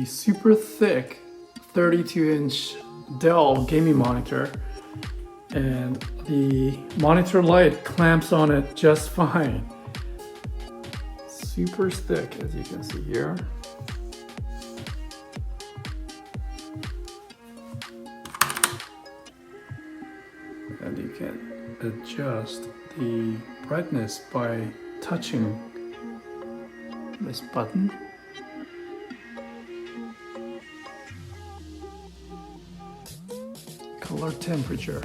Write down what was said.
super thick 32-inch Dell gaming monitor, and the monitor light clamps on it just fine. Super thick, as you can see here. And you can adjust the brightness by touching this button. Color temperature.